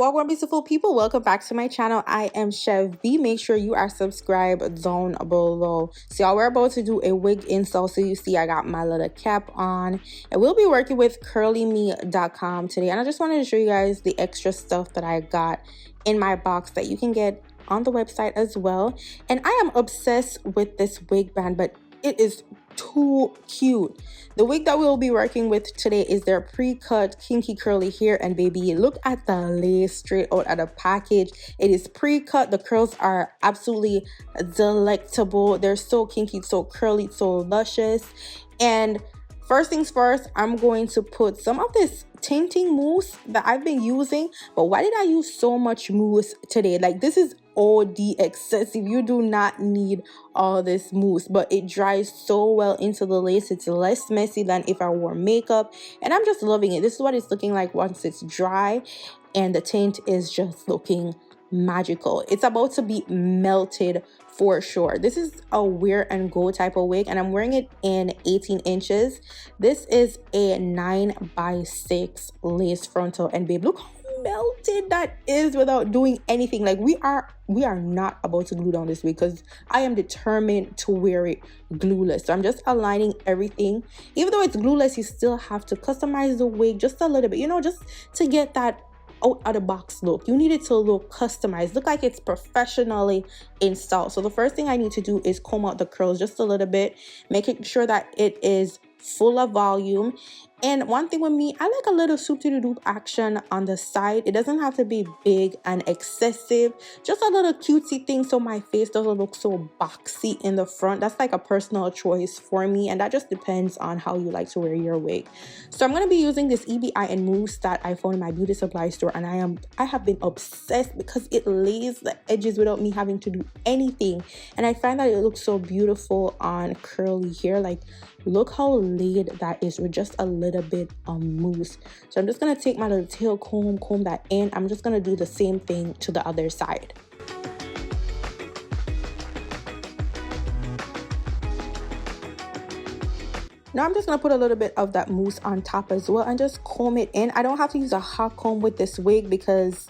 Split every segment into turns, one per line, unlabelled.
Welcome, beautiful people. Welcome back to my channel. I am Chev. Make sure you are subscribed down below. So y'all, we're about to do a wig install. So you see I got my little cap on, and we'll be working with Curlyme.com today. And I just wanted to show you guys the extra stuff that I got in my box that you can get on the website as well. And I am obsessed with this wig band, but it is too cute. The wig that we'll be working with today is their pre-cut kinky curly hair, and baby, look at the lace straight out of the package. It is pre-cut. The curls are absolutely delectable. They're so kinky, so curly, so luscious. And first things first, I'm going to put some of this tinting mousse that I've been using. But why did I use so much mousse today? Like, this is OD excessive. You do not need all this mousse, but it dries so well into the lace. It's less messy than if I wore makeup, and I'm just loving it. This is what it's looking like once it's dry, and the tint is just looking magical. It's about to be melted for sure. This is a wear and go type of wig, and I'm wearing it in 18 inches. This is a 9x6 lace frontal, and babe, look how melted that is without doing anything. Like, we are not about to glue down this wig because I am determined to wear it glueless. So I'm just aligning everything. Even though it's glueless, you still have to customize the wig just a little bit, you know, just to get that out of the box look. You need it to look customized, look like it's professionally installed. So the first thing I need to do is comb out the curls just a little bit, making sure that it is full of volume. And one thing with me, I like a little swoop-to-the-doop action on the side. It doesn't have to be big and excessive, just a little cutesy thing so my face doesn't look so boxy in the front. That's like a personal choice for me, and that just depends on how you like to wear your wig. So I'm going to be using this EBI and mousse that I found in my beauty supply store, and I have been obsessed because it lays the edges without me having to do anything, and I find that it looks so beautiful on curly hair. Like, look how laid that is with just a little bit of mousse. So I'm just going to take my little tail comb that in. I'm just going to do the same thing to the other side. Now I'm just going to put a little bit of that mousse on top as well and just comb it in. I don't have to use a hot comb with this wig because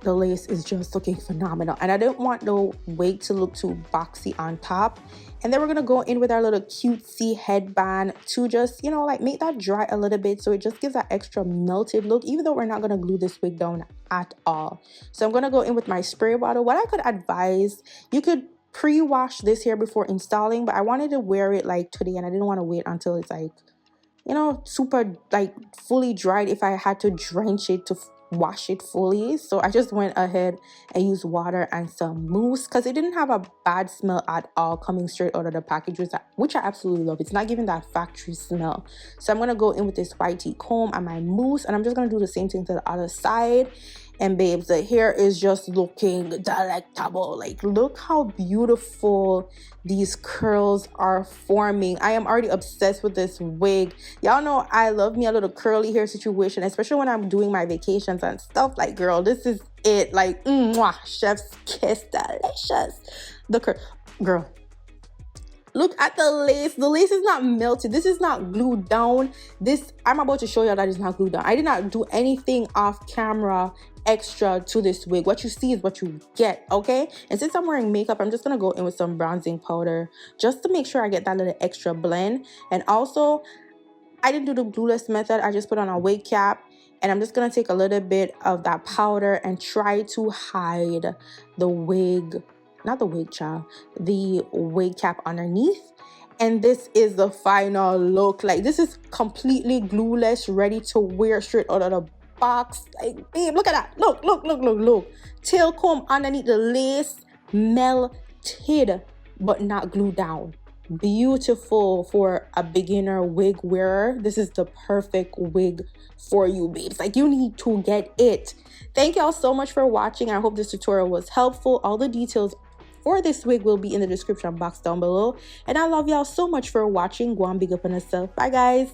the lace is just looking phenomenal, and I don't want the wig to look too boxy on top. And then we're gonna go in with our little cutesy headband to just, you know, like make that dry a little bit, so it just gives that extra melted look, even though we're not gonna glue this wig down at all. So I'm gonna go in with my spray bottle. What I could advise, you could pre-wash this hair before installing, but I wanted to wear it like today, and I didn't want to wait until it's like, you know, super like fully dried if I had to drench it to wash it fully. So I just went ahead and used water and some mousse because it didn't have a bad smell at all coming straight out of the package, which I absolutely love. It's not giving that factory smell. So I'm going to go in with this white comb and my mousse, and I'm just going to do the same thing to the other side. And babes, the hair is just looking delectable. Like, look how beautiful these curls are forming. I am already obsessed with this wig. Y'all know I love me a little curly hair situation, especially when I'm doing my vacations and stuff. Like, girl, this is it. Like, mwah, chef's kiss, delicious. Girl, look at the lace. The lace is not melted. This is not glued down. This, I'm about to show you that is not glued down. I did not do anything off camera extra to this wig. What you see is what you get, okay? And since I'm wearing makeup, I'm just gonna go in with some bronzing powder just to make sure I get that little extra blend. And also, I didn't do the glueless method. I just put on a wig cap, and I'm just gonna take a little bit of that powder and try to hide the wig, not the wig, child, the wig cap underneath. And this is the final look. Like, this is completely glueless, ready to wear straight out of the box. Like, babe, look at that. Look. Tail comb underneath the lace, melted but not glued down. Beautiful for a beginner wig wearer. This is the perfect wig for you, babes. Like, you need to get it. Thank y'all so much for watching. I hope this tutorial was helpful. All the details for this wig will be in the description box down below, and I love y'all so much for watching. Go on, big up on yourself. Bye guys.